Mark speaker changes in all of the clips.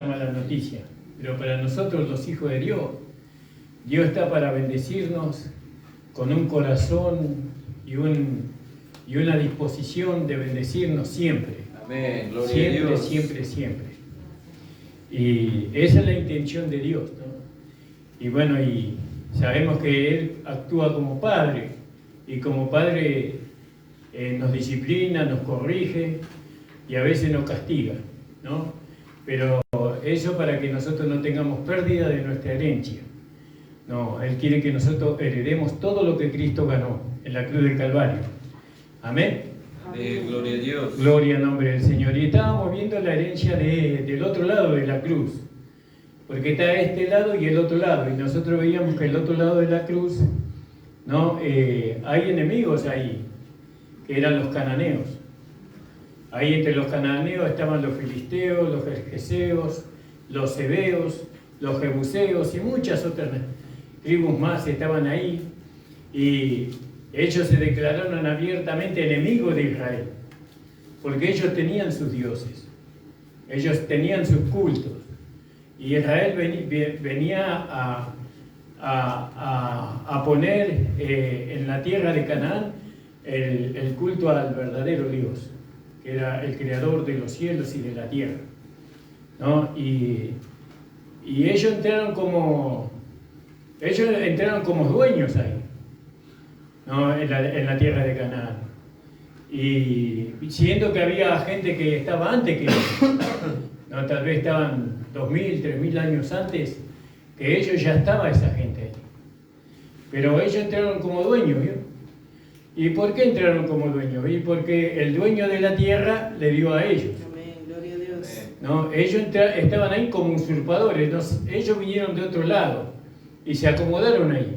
Speaker 1: mala noticia, pero para nosotros los hijos de Dios, Dios está para bendecirnos con un corazón y una disposición de bendecirnos siempre.
Speaker 2: Amén, gloria
Speaker 1: Siempre,
Speaker 2: a Dios.
Speaker 1: siempre, siempre. Y esa es la intención de Dios, ¿no? Y bueno, y sabemos que Él actúa como Padre, y como Padre nos disciplina, nos corrige, y a veces nos castiga, ¿no? Pero eso para que nosotros no tengamos pérdida de nuestra herencia. No, Él quiere que nosotros heredemos todo lo que Cristo ganó en la cruz del Calvario. Amén.
Speaker 2: Amén, gloria a Dios.
Speaker 1: Gloria al nombre del Señor. Y estábamos viendo la herencia del otro lado de la cruz, porque está este lado y el otro lado, y nosotros veíamos que el otro lado de la cruz, ¿no? Hay enemigos ahí, que eran los cananeos. Ahí entre los cananeos estaban los filisteos, los gergeseos, los heveos, los jebuseos y muchas otras tribus más estaban ahí, y ellos se declararon abiertamente enemigos de Israel, porque ellos tenían sus dioses, ellos tenían sus cultos, y Israel venía a poner en la tierra de Canaán el culto al verdadero Dios, que era el creador de los cielos y de la tierra, ¿no? Y ellos entraron como dueños ahí, ¿no? en la tierra de Canaán. Y siendo que había gente que estaba antes que ellos, ¿no? Tal vez estaban 2000, 3000 años antes, que ellos ya estaba esa gente ahí. Pero ellos entraron como dueños, ¿vio? ¿Y por qué entraron como dueños? Y porque el dueño de la tierra le dio a ellos.
Speaker 3: Amén, gloria a Dios.
Speaker 1: ¿No? Ellos estaban ahí como usurpadores, ¿no? Ellos vinieron de otro lado y se acomodaron ahí,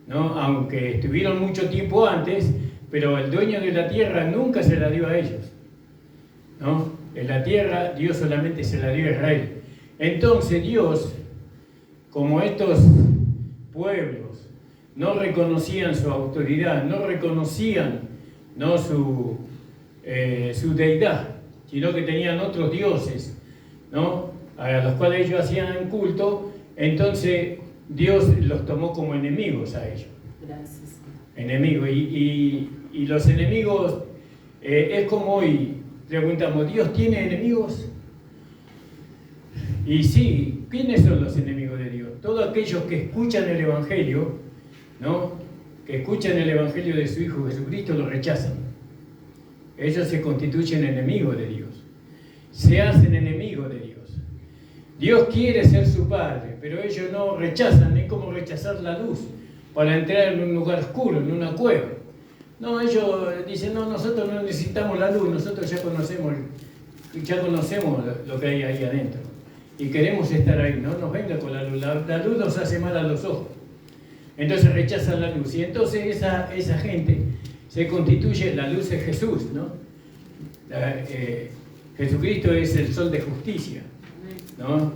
Speaker 1: ¿no? Aunque estuvieron mucho tiempo antes, pero el dueño de la tierra nunca se la dio a ellos, ¿no? En la tierra Dios solamente se la dio a Israel. Entonces Dios, como estos pueblos no reconocían su autoridad, no reconocían, ¿no? su deidad, sino que tenían otros dioses, ¿no? A los cuales ellos hacían culto, entonces Dios los tomó como enemigos a ellos.
Speaker 3: Gracias.
Speaker 1: Enemigos. Y los enemigos, es como hoy preguntamos, ¿Dios tiene enemigos? Y sí, ¿quiénes son los enemigos de Dios? Todos aquellos que escuchan el Evangelio, ¿no? Que escuchan el Evangelio de su Hijo Jesucristo, lo rechazan. Ellos se constituyen enemigos de Dios, se hacen enemigos de Dios. Dios quiere ser su Padre, pero ellos no rechazan, es como rechazar la luz para entrar en un lugar oscuro, en una cueva. No, ellos dicen, no, nosotros no necesitamos la luz, nosotros ya conocemos lo que hay ahí adentro. Y queremos estar ahí, no nos venga con la luz. La luz nos hace mal a los ojos. Entonces rechazan la luz. Y entonces esa gente se constituye, la luz es Jesús, ¿no? Jesucristo es el sol de justicia, ¿no?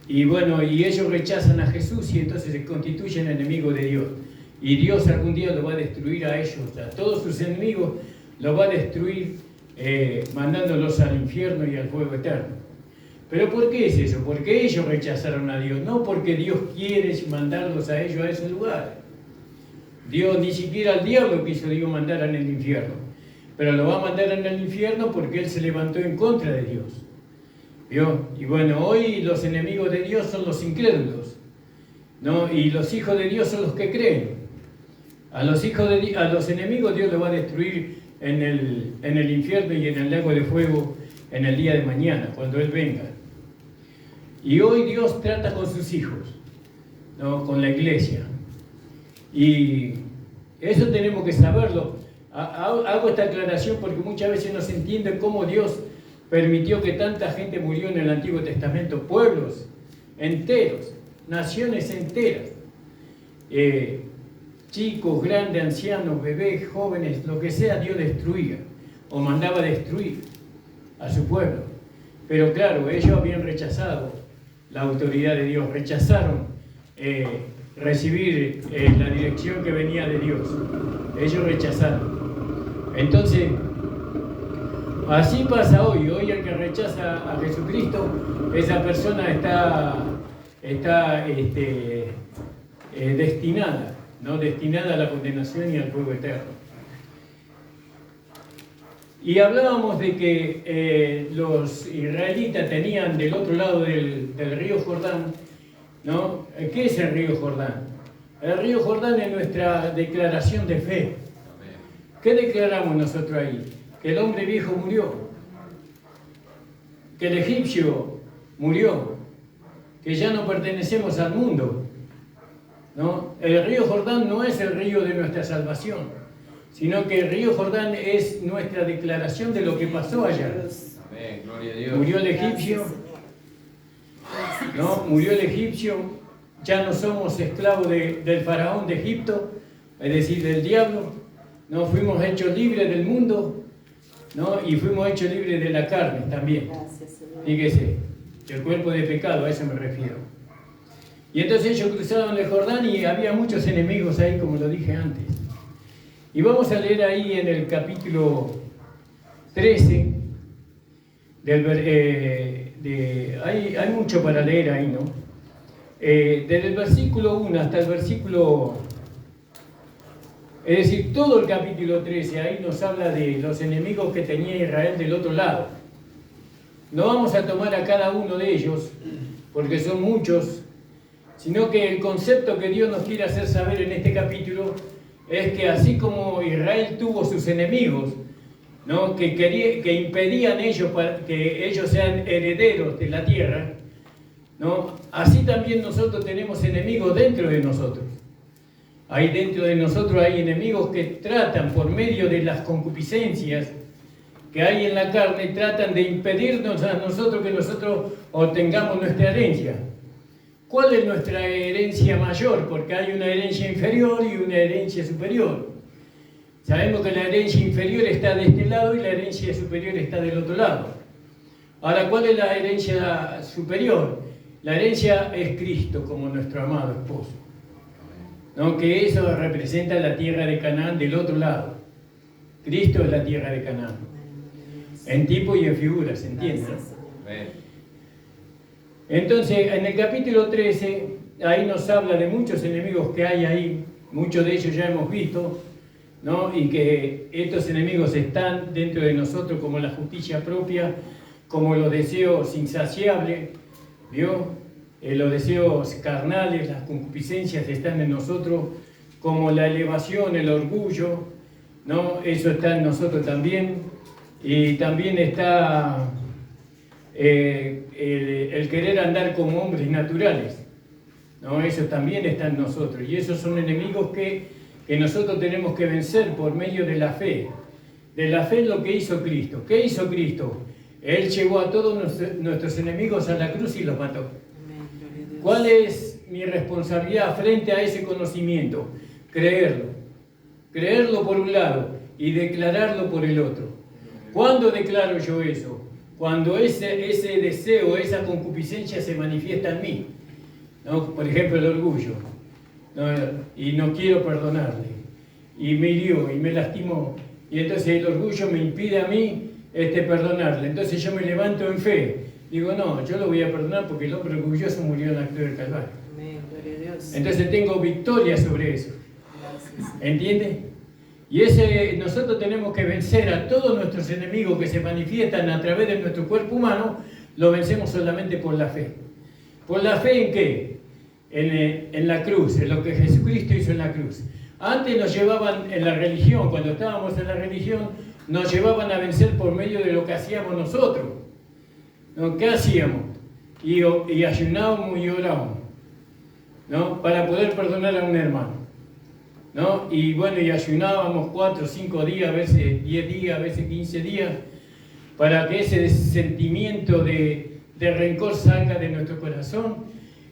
Speaker 1: Y bueno, y ellos rechazan a Jesús y entonces se constituyen enemigos de Dios. Y Dios algún día lo va a destruir a ellos, a todos sus enemigos los va a destruir, mandándolos al infierno y al fuego eterno. ¿Pero por qué es eso? Porque ellos rechazaron a Dios, no porque Dios quiere mandarlos a ellos a ese lugar. Dios, ni siquiera al diablo quiso Dios mandar en el infierno, pero lo va a mandar en el infierno porque él se levantó en contra de Dios. ¿Vio? Y bueno, hoy los enemigos de Dios son los incrédulos, ¿no? Y los hijos de Dios son los que creen. A los enemigos Dios los va a destruir en el infierno y en el lago de fuego en el día de mañana, cuando Él venga. Y hoy Dios trata con sus hijos, ¿no? Con la iglesia. Y eso tenemos que saberlo. Hago esta aclaración porque muchas veces no se entiende cómo Dios permitió que tanta gente murió en el Antiguo Testamento, pueblos enteros, naciones enteras, chicos, grandes, ancianos, bebés, jóvenes, lo que sea, Dios destruía o mandaba destruir a su pueblo. Pero claro, ellos habían rechazado la autoridad de Dios, rechazaron recibir la dirección que venía de Dios. Ellos rechazaron. Entonces, Así pasa hoy. Hoy el que rechaza a Jesucristo, esa persona está destinada, ¿no? Destinada a la condenación y al fuego eterno. Y hablábamos de que los israelitas tenían del otro lado del río Jordán, ¿no? ¿Qué es el río Jordán? El río Jordán es nuestra declaración de fe. ¿Qué declaramos nosotros ahí? Que el hombre viejo murió, que el egipcio murió, que ya no pertenecemos al mundo, ¿no? El río Jordán no es el río de nuestra salvación, sino que el río Jordán es nuestra declaración de lo que pasó allá.
Speaker 2: Amén, gloria a Dios.
Speaker 1: Murió el egipcio, ¿no? Murió el egipcio, ya no somos esclavos del faraón de Egipto, es decir, del diablo, ¿no? Fuimos hechos libres del mundo, ¿no? Y fuimos hechos libres de la carne también. Fíjese, el cuerpo de pecado, a eso me refiero. Y entonces ellos cruzaron el Jordán y había muchos enemigos ahí, como lo dije antes. Y vamos a leer ahí en el capítulo 13, hay mucho para leer ahí, ¿no? Desde el versículo 1 hasta el versículo... Es decir, todo el capítulo 13, ahí nos habla de los enemigos que tenía Israel del otro lado. No vamos a tomar a cada uno de ellos, porque son muchos, sino que el concepto que Dios nos quiere hacer saber en este capítulo es que así como Israel tuvo sus enemigos, ¿no? que impedían que ellos sean herederos de la tierra, ¿no? Así también nosotros tenemos enemigos dentro de nosotros. Ahí dentro de nosotros hay enemigos que tratan por medio de las concupiscencias que hay en la carne, tratan de impedirnos a nosotros que nosotros obtengamos nuestra herencia. ¿Cuál es nuestra herencia mayor? Porque hay una herencia inferior y una herencia superior. Sabemos que la herencia inferior está de este lado y la herencia superior está del otro lado. Ahora, ¿cuál es la herencia superior? La herencia es Cristo como nuestro amado esposo, ¿no? Que eso representa la tierra de Canaán del otro lado. Cristo es la tierra de Canaán, en tipo y en figura, ¿se entiende? Entonces, en el capítulo 13, ahí nos habla de muchos enemigos que hay ahí, muchos de ellos ya hemos visto, ¿no? Y que estos enemigos están dentro de nosotros como la justicia propia, como los deseos insaciables, ¿vio? Los deseos carnales, las concupiscencias están en nosotros, como la elevación, el orgullo, ¿no? Eso está en nosotros también. Y también está el querer andar como hombres naturales, ¿no? Eso también está en nosotros. Y esos son enemigos que nosotros tenemos que vencer por medio de la fe. De la fe es lo que hizo Cristo. ¿Qué hizo Cristo? Él llevó a todos nuestros enemigos a la cruz y los mató. ¿Cuál es mi responsabilidad frente a ese conocimiento? Creerlo. Creerlo por un lado y declararlo por el otro. ¿Cuándo declaro yo eso? Cuando ese deseo, esa concupiscencia se manifiesta en mí, ¿no? Por ejemplo, el orgullo, ¿no? Y no quiero perdonarle, y me hirió y me lastimó, y entonces el orgullo me impide a mí perdonarle. Entonces yo me levanto en fe, digo, no, yo lo voy a perdonar porque el hombre orgulloso murió en la cruz del Calvario. Entonces tengo victoria sobre eso, ¿entiende? Y nosotros tenemos que vencer a todos nuestros enemigos que se manifiestan a través de nuestro cuerpo humano, lo vencemos solamente por la fe. ¿Por la fe en qué? En la cruz, en lo que Jesucristo hizo en la cruz. Antes nos llevaban en la religión, cuando estábamos en la religión, nos llevaban a vencer por medio de lo que hacíamos nosotros, ¿no? ¿Qué hacíamos? Y ayunábamos y orábamos, ¿no? Para poder perdonar a un hermano, ¿no? Y bueno, y ayunábamos 4 o 5 días, a veces 10 días, a veces 15 días, para que ese sentimiento de rencor salga de nuestro corazón.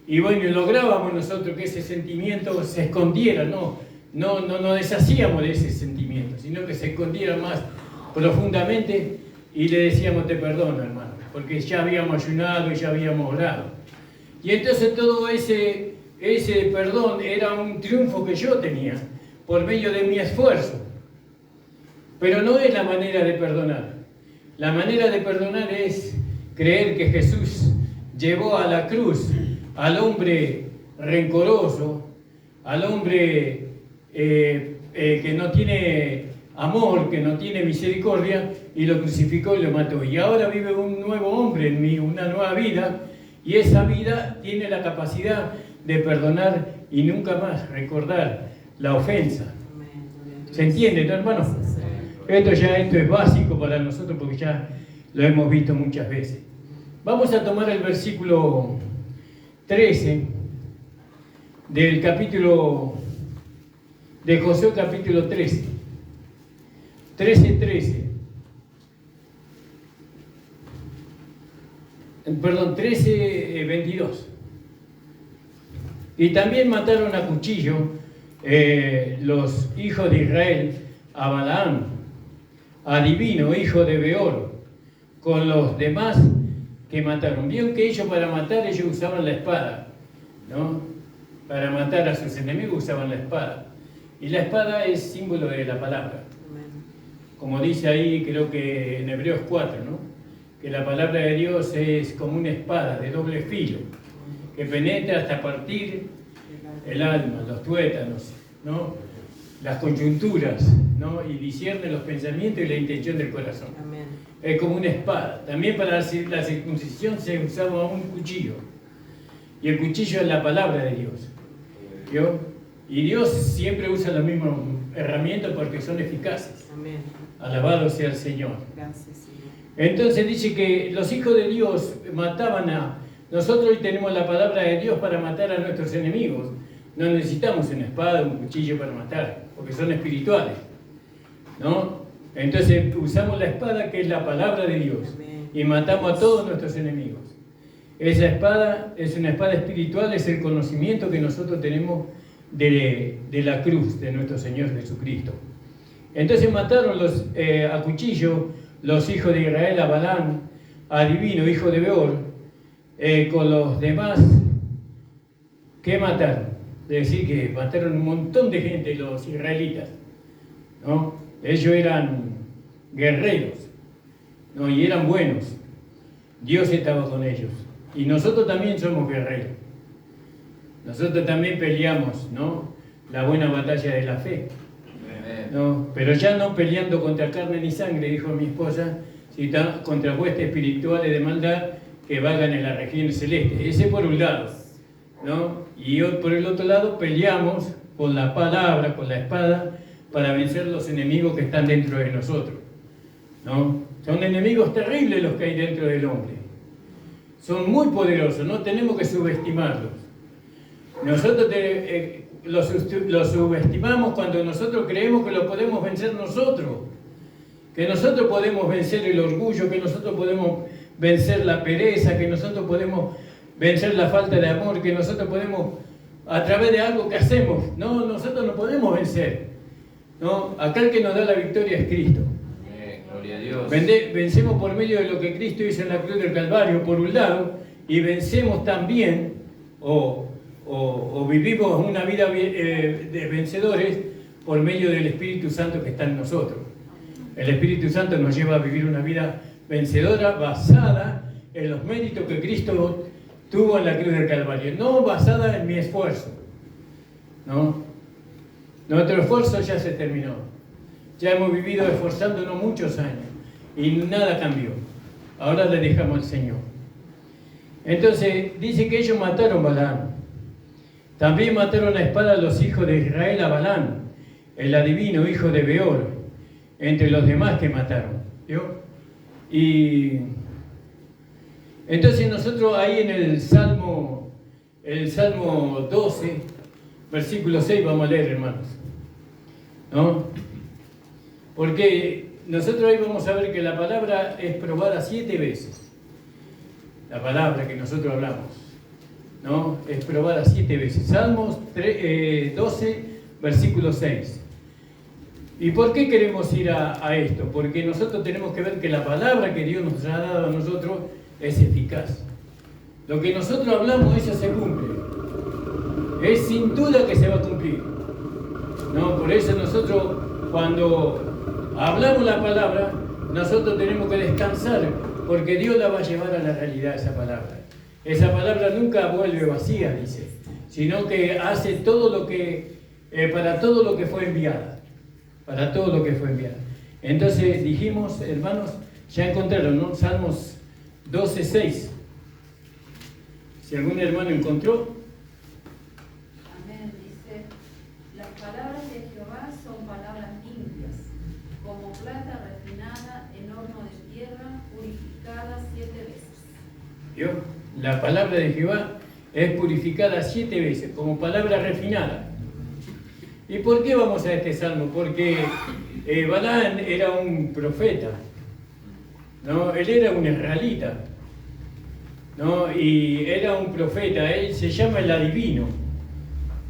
Speaker 1: Y bueno, y lográbamos nosotros que ese sentimiento se escondiera, no deshacíamos de ese sentimiento, sino que se escondiera más profundamente y le decíamos, te perdono, hermano, porque ya habíamos ayunado y ya habíamos orado. Y entonces todo ese perdón era un triunfo que yo tenía por medio de mi esfuerzo. Pero no es la manera de perdonar. La manera de perdonar es creer que Jesús llevó a la cruz al hombre rencoroso, al hombre que no tiene amor, que no tiene misericordia, y lo crucificó y lo mató. Y ahora vive un nuevo hombre en mí, una nueva vida, y esa vida tiene la capacidad de perdonar y nunca más recordar la ofensa. ¿Se entiende, no, hermano? Esto es básico para nosotros porque ya lo hemos visto muchas veces. Vamos a tomar el versículo 13 del capítulo de Josué, capítulo 13. 13:13. Perdón, 13:22. Y también mataron a cuchillo los hijos de Israel a Balaam, adivino, hijo de Beor, con los demás que mataron. Vieron que ellos para matar, ellos usaban la espada, ¿no? Para matar a sus enemigos usaban la espada. Y la espada es símbolo de la palabra. Como dice ahí, creo que en Hebreos 4, ¿no? Que la palabra de Dios es como una espada de doble filo, que penetra hasta partir el alma, los tuétanos, ¿no? Las coyunturas, ¿no? Y discierne los pensamientos y la intención del corazón. Amén. Es como una espada. También para la circuncisión se usaba un cuchillo. Y el cuchillo es la palabra de Dios. ¿Vio? Y Dios siempre usa las mismas herramientas porque son eficaces. Amén. Alabado sea el Señor. Gracias, Señor. Entonces dice que los hijos de Dios mataban a... Nosotros hoy tenemos la palabra de Dios para matar a nuestros enemigos. No necesitamos una espada, un cuchillo para matar, porque son espirituales, ¿no? Entonces usamos la espada, que es la palabra de Dios, y matamos a todos nuestros enemigos. Esa espada es una espada espiritual, es el conocimiento que nosotros tenemos de la cruz de nuestro Señor Jesucristo. Entonces mataron a cuchillo los hijos de Israel a Balaam, adivino, hijo de Beor, con los demás que mataron. Es decir, que mataron un montón de gente los israelitas, ¿no? Ellos eran guerreros, ¿no? Y eran buenos. Dios estaba con ellos. Y nosotros también somos guerreros. Nosotros también peleamos, ¿no? La buena batalla de la fe, ¿no? Pero ya no peleando contra carne ni sangre, dijo mi esposa, sino contra huestes espirituales de maldad que vagan en la región celeste. Ese por un lado, ¿no? Y por el otro lado peleamos con la palabra, con la espada, para vencer los enemigos que están dentro de nosotros, ¿no? Son enemigos terribles los que hay dentro del hombre. Son muy poderosos, no tenemos que subestimarlos. Nosotros los subestimamos cuando nosotros creemos que lo podemos vencer nosotros, que nosotros podemos vencer el orgullo, que nosotros podemos vencer la pereza, que nosotros podemos vencer la falta de amor, que nosotros podemos, a través de algo que hacemos. No, nosotros no podemos vencer, ¿no? Acá el que nos da la victoria es Cristo.
Speaker 2: Gloria a Dios.
Speaker 1: Vencemos por medio de lo que Cristo hizo en la cruz del Calvario, por un lado, y vencemos también, o vivimos una vida de vencedores por medio del Espíritu Santo que está en nosotros. El Espíritu Santo nos lleva a vivir una vida vencedora basada en los méritos que Cristo tuvo en la cruz del Calvario, no basada en mi esfuerzo, ¿no? Nuestro esfuerzo ya se terminó. Ya hemos vivido esforzándonos muchos años y nada cambió. Ahora le dejamos al Señor. Entonces dice que ellos mataron a Balaam. También mataron a espada a los hijos de Israel a Balaam, el adivino hijo de Beor, entre los demás que mataron. ¿Vio? Y entonces nosotros ahí en el Salmo 12, versículo 6, vamos a leer, hermanos, ¿no? Porque nosotros ahí vamos a ver que la palabra es probada 7 veces. La palabra que nosotros hablamos, ¿no? Es probada 7 veces. Salmos 12, versículo 6. ¿Y por qué queremos ir a esto? Porque nosotros tenemos que ver que la palabra que Dios nos ha dado a nosotros es eficaz. Lo que nosotros hablamos, eso se cumple. Es sin duda que se va a cumplir, ¿no? Por eso nosotros, cuando hablamos la palabra, nosotros tenemos que descansar, porque Dios la va a llevar a la realidad esa palabra. Esa palabra nunca vuelve vacía, dice, sino que hace todo lo que, para todo lo que fue enviada. Para todo lo que fue enviada. Entonces dijimos, hermanos, ya encontraron, ¿no? Salmos 12:6. Si algún hermano encontró.
Speaker 4: Amén, dice, las palabras de Jehová son palabras limpias, como plata refinada en horno de tierra, purificada 7 veces.
Speaker 1: ¿Vio? La palabra de Jehová es purificada 7 veces, como palabra refinada. ¿Y por qué vamos a este salmo? Porque Balaam era un profeta, ¿no? Él era un israelita, ¿no? Y era un profeta, él se llama el adivino.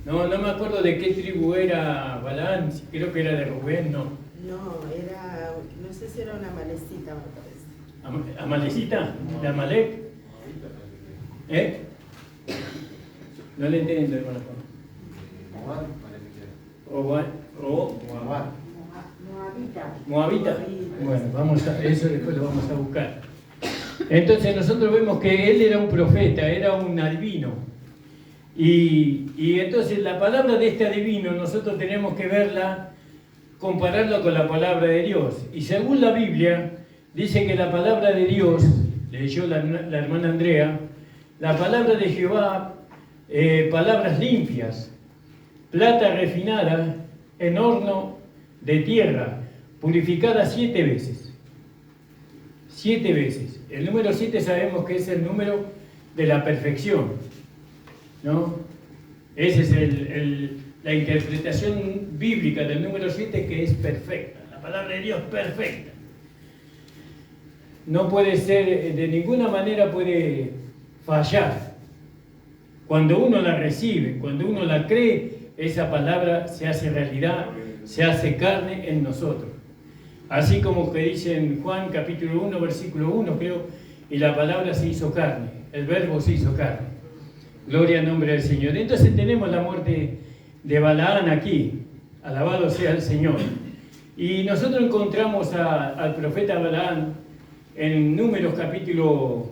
Speaker 1: No me acuerdo de qué tribu era Balaam, creo que era de Rubén, ¿no?
Speaker 3: No, era, no sé si era una malecita, me parece.
Speaker 1: ¿Amalecita? ¿De Amalek? ¿Eh? No le entiendo, hermano. Moabita. Bueno, eso después lo vamos a buscar. Entonces nosotros vemos que él era un profeta, era un adivino. Y entonces la palabra de este adivino nosotros tenemos que verla, compararla con la palabra de Dios. Y según la Biblia, dice que la palabra de Dios, leyó la hermana Andrea, la palabra de Jehová, palabras limpias, plata refinada en horno de tierra, purificada 7 veces. 7 veces. El número 7 sabemos que es el número de la perfección, ¿no? Esa es la interpretación bíblica del número 7, que es perfecta. La palabra de Dios perfecta. No puede ser, de ninguna manera puede fallar. Cuando uno la recibe, cuando uno la cree, esa palabra se hace realidad, se hace carne en nosotros. Así como que dice en Juan capítulo 1, versículo 1, creo, y la palabra se hizo carne, el verbo se hizo carne. Gloria al nombre del Señor. Entonces tenemos la muerte de Balaam aquí, alabado sea el Señor. Y nosotros encontramos al profeta Balaam en Números capítulo,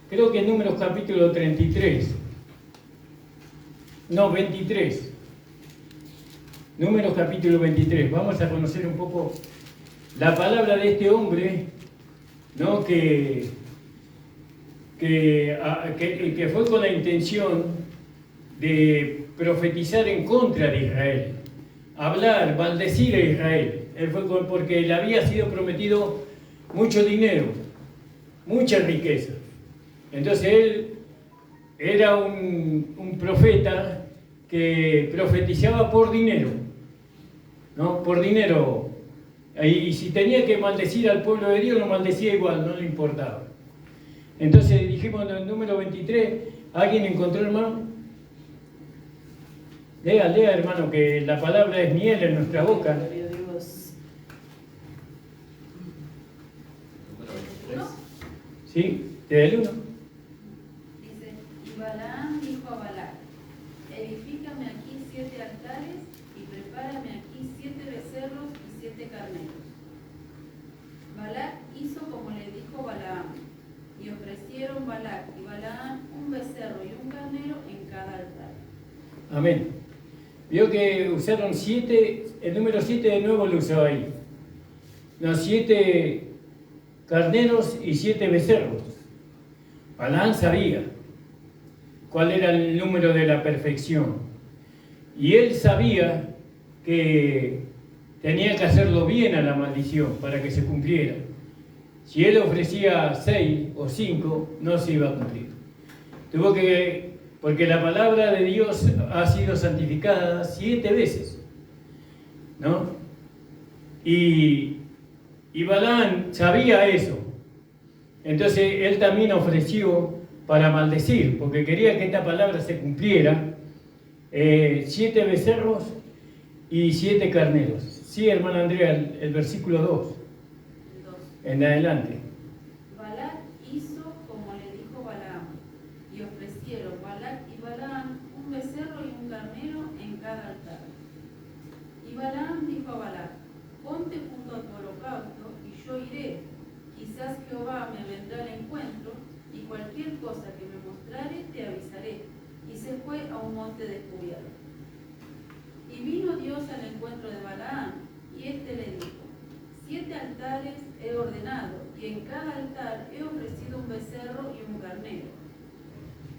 Speaker 1: creo que en Números capítulo 33. No, 23. Números capítulo 23. Vamos a conocer un poco la palabra de este hombre, ¿no? que fue con la intención de profetizar en contra de Israel, hablar, maldecir a Israel. Él fue porque le había sido prometido mucho dinero, mucha riqueza. Entonces él era un profeta que profetizaba por dinero, ¿no? Por dinero. Y si tenía que maldecir al pueblo de Dios, lo maldecía igual, no le importaba. Entonces dijimos en el número 23, ¿alguien encontró, hermano? Lea, hermano, que la palabra es miel en nuestra boca.
Speaker 3: Gloria a Dios.
Speaker 1: ¿Sí? ¿Desde el 1?
Speaker 4: Dice, y Balaam dijo a Balac, edifícame aquí 7 altares y prepárame aquí 7 becerros y 7 carneros. Balac hizo como le dijo Balaam, y ofrecieron Balac y Balaam un becerro y un carnero en cada altar.
Speaker 1: Amén. Vio que usaron 7, el número 7 de nuevo lo usó ahí. Los 7 carneros y 7 becerros. Balaam sabía cuál era el número de la perfección. Y él sabía que tenía que hacerlo bien a la maldición para que se cumpliera. Si él ofrecía 6 o 5, no se iba a cumplir. Tuvo que, porque la palabra de Dios ha sido santificada 7 veces, ¿no? Y Balaam sabía eso. Entonces él también ofreció para maldecir, porque quería que esta palabra se cumpliera, 7 becerros y 7 carneros. Sí, hermana Andrea, el versículo 2. En adelante.
Speaker 4: Balac hizo como le dijo Balaam, y ofrecieron Balac y Balaam un becerro y un carnero en cada altar. Y Balaam dijo a Balac, ponte junto a tu holocausto, y yo iré, quizás Jehová me vendrá al encuentro, y cualquier cosa que me mostrare te avisaré. Y se fue a un monte descubierto. Y vino Dios al encuentro de Balaam, y éste le dijo: 7 altares he ordenado, y en cada altar he ofrecido un becerro y un carnero.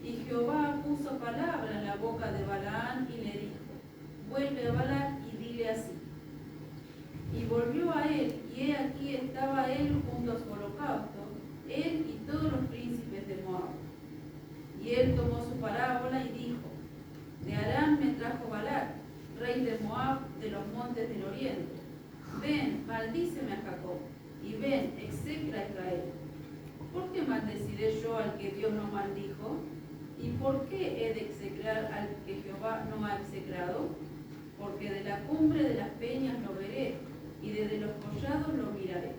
Speaker 4: Y Jehová puso palabra en la boca de Balaam, y le dijo: vuelve a Balac y dile así. Y volvió a él, y he aquí estaba él junto a su holocausto, él y todos los príncipes de Moab. Y él tomó su parábola y dijo: de Aram me trajo Balac, rey de Moab, de los montes del oriente. Ven, maldíceme a Jacob, y ven, execra a Israel. ¿Por qué maldeciré yo al que Dios no maldijo? ¿Y por qué he de execrar al que Jehová no ha execrado? Porque de la cumbre de las peñas lo veré, y desde los collados lo miraré.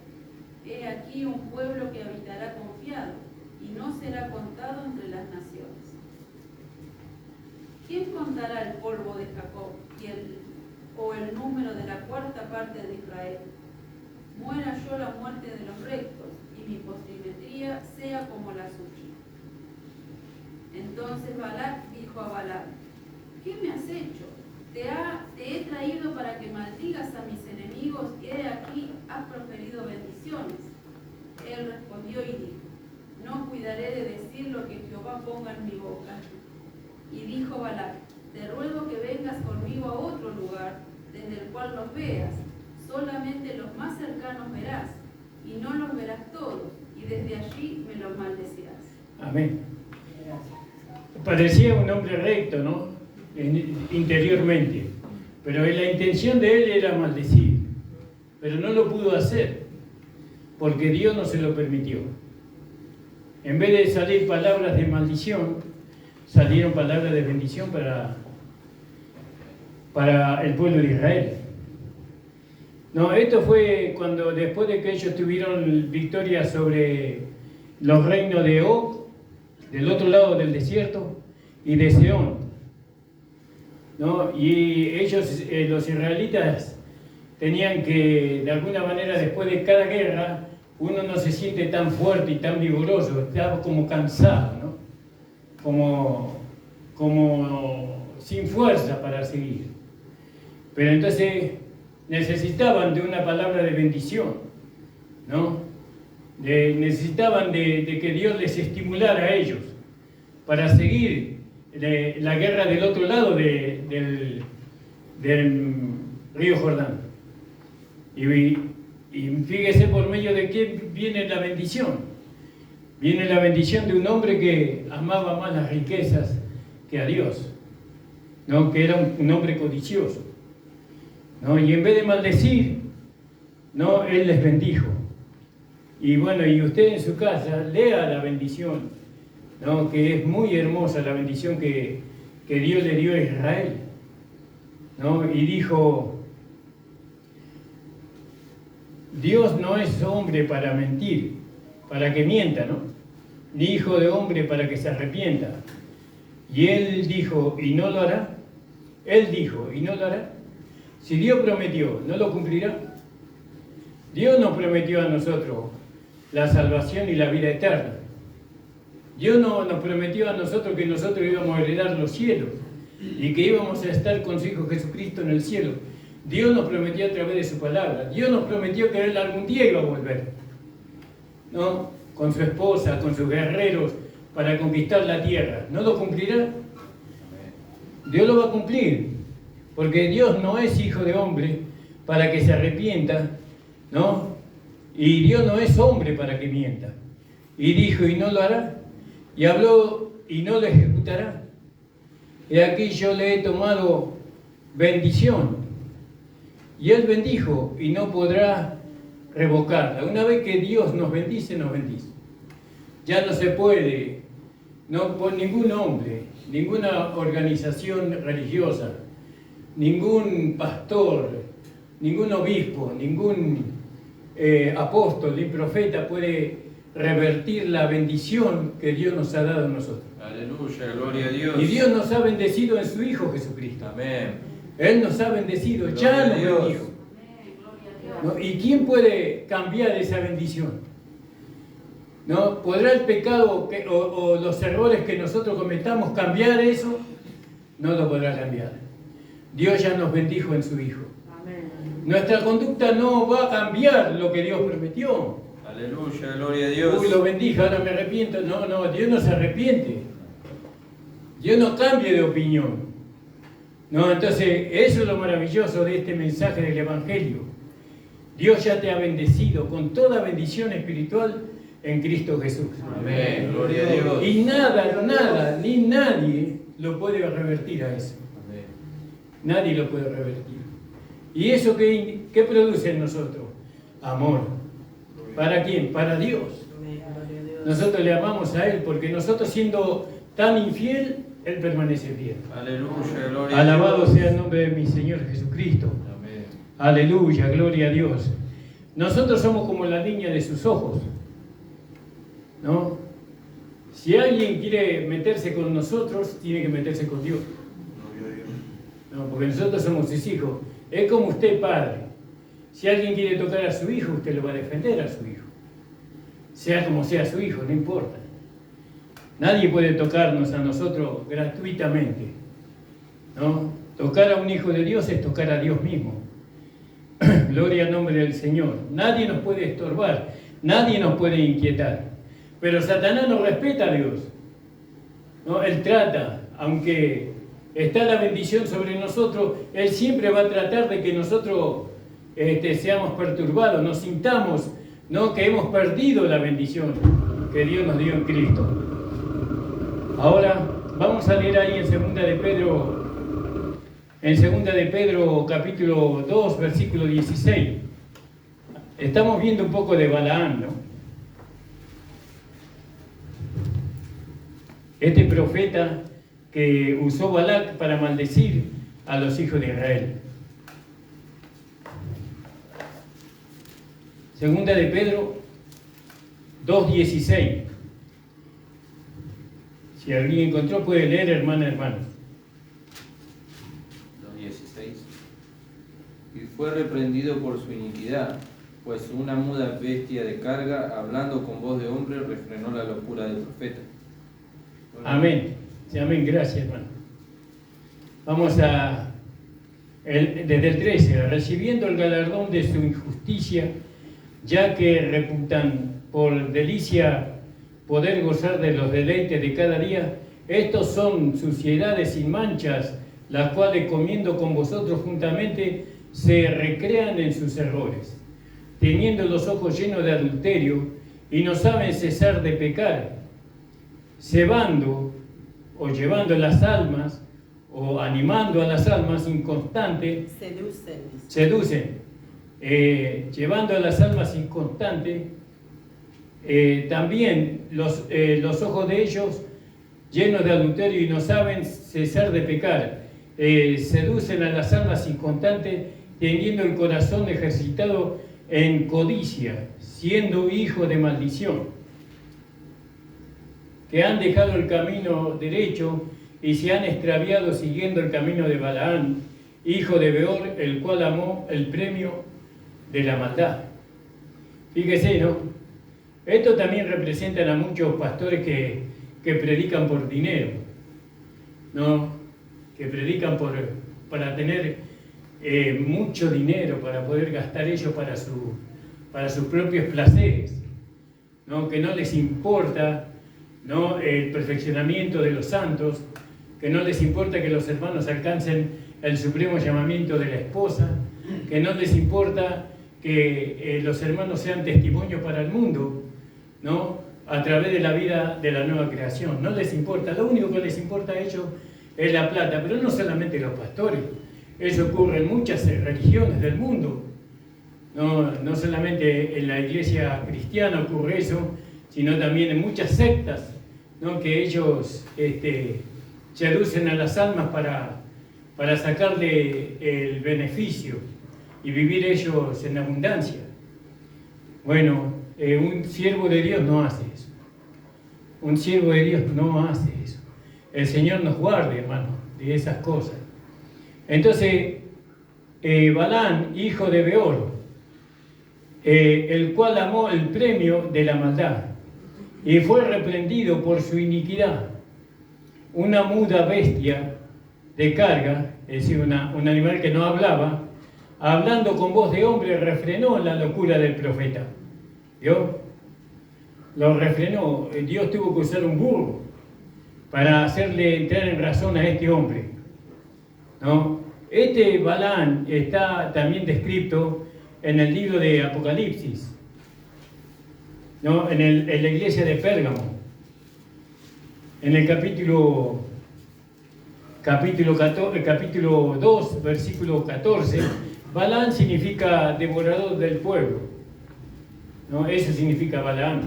Speaker 4: He aquí un pueblo que habitará confiado, y no será contado entre las naciones. ¿Quién contará el polvo de Jacob o el número de la 4ª parte de Israel? Muera yo la muerte de los rectos, y mi postrimería sea como la suya. Entonces Balac dijo a Balaam: ¿qué me has hecho? Te he traído para que maldigas a mis enemigos, y he aquí has proferido bendiciones. Él respondió y dijo: no cuidaré de decir lo que Jehová ponga en mi boca. Y dijo Balac: te ruego que vengas conmigo a otro lugar, desde el cual los veas. Solamente los más cercanos verás, y no los verás todos, y desde allí me los maldecirás.
Speaker 1: Amén. Parecía un hombre recto, ¿no? Interiormente, pero la intención de él era maldecir, pero no lo pudo hacer, porque Dios no se lo permitió. En vez de salir palabras de maldición, salieron palabras de bendición para el pueblo de Israel. No, esto fue cuando, después de que ellos tuvieron victoria sobre los reinos de Og, del otro lado del desierto, y de Seón, ¿no? Y ellos, los israelitas, tenían que, de alguna manera, después de cada guerra, uno no se siente tan fuerte y tan vigoroso, está como cansado, ¿no? Como sin fuerza para seguir. Pero entonces necesitaban de una palabra de bendición, ¿no? Necesitaban de que Dios les estimulara a ellos para seguir la guerra del otro lado del río Jordán. Y fíjese por medio de qué viene la bendición. Viene la bendición de un hombre que amaba más las riquezas que a Dios, ¿no? Que era un hombre codicioso, ¿no? Y en vez de maldecir, ¿no? Él les bendijo. Y bueno, y usted en su casa lea la bendición, ¿no? Que es muy hermosa la bendición que Dios le dio a Israel, ¿no? Y dijo: Dios no es hombre para mentir, para que mienta, ¿no? Ni hijo de hombre para que se arrepienta. Y él dijo: ¿y no lo hará? Él dijo: ¿y no lo hará? Si Dios prometió, ¿no lo cumplirá? Dios nos prometió a nosotros la salvación y la vida eterna. Dios no nos prometió a nosotros que nosotros íbamos a heredar los cielos y que íbamos a estar con su Hijo Jesucristo en el cielo. Dios nos prometió a través de su palabra. Dios nos prometió que Él algún día iba a volver, ¿no? Con su esposa, con sus guerreros, para conquistar la tierra. ¿No lo cumplirá? Dios lo va a cumplir, porque Dios no es hijo de hombre para que se arrepienta, ¿no? Y Dios no es hombre para que mienta. Y dijo: ¿y no lo hará? Y habló: ¿y no lo ejecutará? Y aquí yo le he tomado bendición. Y él bendijo y no podrá revocarla. Una vez que Dios nos bendice, nos bendice. Ya no se puede, no por ningún hombre, ninguna organización religiosa, ningún pastor, ningún obispo, ningún apóstol y profeta puede revertir la bendición que Dios nos ha dado a nosotros.
Speaker 2: Aleluya, gloria a Dios.
Speaker 1: Y Dios nos ha bendecido en su Hijo Jesucristo.
Speaker 2: Amén.
Speaker 1: Él nos ha bendecido, ya nos bendijo. ¿No? ¿Y quién puede cambiar esa bendición? ¿no? ¿Podrá el pecado o los errores que nosotros cometamos cambiar eso? No lo podrá cambiar. Dios ya nos bendijo en su Hijo.
Speaker 3: Amén.
Speaker 1: Nuestra conducta no va a cambiar lo que Dios prometió.
Speaker 2: Aleluya, gloria a Dios.
Speaker 1: Uy, lo bendijo, ahora me arrepiento. No, Dios no se arrepiente. Dios no cambia de opinión. No, entonces, eso es lo maravilloso de este mensaje del Evangelio. Dios ya te ha bendecido con toda bendición espiritual en Cristo Jesús.
Speaker 2: Amén, gloria a Dios.
Speaker 1: Y nada, ni nadie lo puede revertir a eso.
Speaker 2: Amén.
Speaker 1: Nadie lo puede revertir. ¿Y eso qué produce en nosotros? Amor. ¿Para quién? Para Dios.
Speaker 3: Amén, gloria a Dios.
Speaker 1: Nosotros le amamos a Él porque nosotros siendo tan infiel, Él permanece fiel.
Speaker 2: Aleluya, gloria a Dios.
Speaker 1: Alabado sea el nombre de mi Señor Jesucristo.
Speaker 2: Amén.
Speaker 1: Aleluya, gloria a Dios. Nosotros somos como la niña de sus ojos, ¿no? Si alguien quiere meterse con nosotros, tiene que meterse con Dios. No, porque nosotros somos sus hijos. Es como usted, padre. Si alguien quiere tocar a su hijo, usted lo va a defender a su hijo. Sea como sea su hijo, no importa. Nadie puede tocarnos a nosotros gratuitamente, ¿no? Tocar a un hijo de Dios es tocar a Dios mismo. Gloria al nombre del Señor. Nadie nos puede estorbar, nadie nos puede inquietar. Pero Satanás no respeta a Dios, ¿no? Él trata, aunque está la bendición sobre nosotros, Él siempre va a tratar de que nosotros seamos perturbados, nos sintamos, ¿no?, que hemos perdido la bendición que Dios nos dio en Cristo. Ahora vamos a leer ahí en 2 de Pedro capítulo 2, versículo 16. Estamos viendo un poco de Balaam, ¿no? Este profeta que usó Balac para maldecir a los hijos de Israel. 2 de Pedro 2:16. Si alguien encontró, puede leer, hermanos.
Speaker 2: 2:16. Y fue reprendido por su iniquidad, pues una muda bestia de carga, hablando con voz de hombre, refrenó la locura del profeta.
Speaker 1: Amén. Sí, amén. Gracias, hermano. Vamos desde el 13. Recibiendo el galardón de su injusticia, ya que reputan por delicia poder gozar de los deleites de cada día, estos son suciedades sin manchas, las cuales comiendo con vosotros juntamente se recrean en sus errores, teniendo los ojos llenos de adulterio y no saben cesar de pecar, cebando o llevando las almas o animando a las almas inconstantes, seducen, llevando a las almas inconstantes, también los ojos de ellos llenos de adulterio y no saben cesar de pecar, seducen a las almas inconstantes, teniendo el corazón ejercitado en codicia, siendo hijos de maldición, que han dejado el camino derecho y se han extraviado siguiendo el camino de Balaam, hijo de Beor, el cual amó el premio de la maldad. Fíjese, ¿no? Esto también representan a muchos pastores que predican por dinero, ¿no? Que predican para tener mucho dinero, para poder gastar ellos para sus propios placeres, ¿no? Que no les importa, ¿no?, el perfeccionamiento de los santos, que no les importa que los hermanos alcancen el supremo llamamiento de la esposa, que no les importa que los hermanos sean testimonios para el mundo, ¿no?, a través de la vida de la nueva creación. No les importa, lo único que les importa a ellos es la plata, pero no solamente los pastores, eso ocurre en muchas religiones del mundo, no solamente en la iglesia cristiana ocurre eso, sino también en muchas sectas, ¿no?, que ellos seducen a las almas para sacarle el beneficio y vivir ellos en abundancia. Bueno, un siervo de Dios no hace eso. Un siervo de Dios no hace eso. El Señor nos guarde, hermano, de esas cosas. Entonces, Balaam, hijo de Beor, el cual amó el premio de la maldad. y fue reprendido por su iniquidad. Una muda bestia de carga, es decir, un animal que no hablaba, hablando con voz de hombre, refrenó la locura del profeta. ¿Vio? Lo refrenó. Dios tuvo que usar un burro para hacerle entrar en razón a este hombre, ¿no? Este Balaam está también descrito en el libro de Apocalipsis, ¿no? En la iglesia de Pérgamo, en el capítulo 2, versículo 14. Balaam significa devorador del pueblo, ¿no? Eso significa Balaam.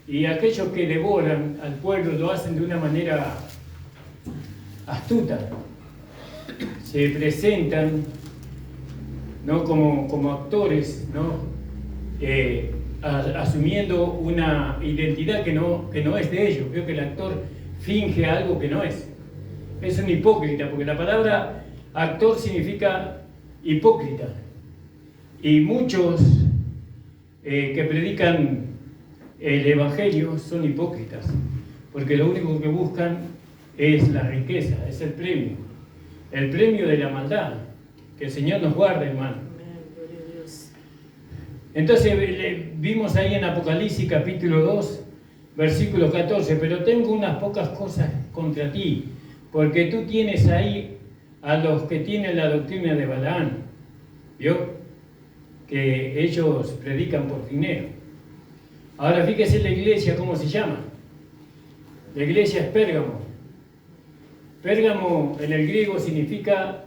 Speaker 1: Y aquellos que devoran al pueblo lo hacen de una manera astuta. Se presentan, ¿no? como actores, ¿no? Asumiendo una identidad que no es de ellos. Veo que el actor finge algo que no es. Es un hipócrita, porque la palabra actor significa hipócrita. Y muchos que predican el Evangelio son hipócritas, porque lo único que buscan es la riqueza, es el premio de la maldad. Que el Señor nos guarde, hermano. Entonces vimos ahí en Apocalipsis capítulo 2, versículo 14, pero tengo unas pocas cosas contra ti, porque tú tienes ahí a los que tienen la doctrina de Balaam, ¿vio? Que ellos predican por dinero. Ahora fíjese la iglesia, ¿cómo se llama? La iglesia es Pérgamo. Pérgamo en el griego significa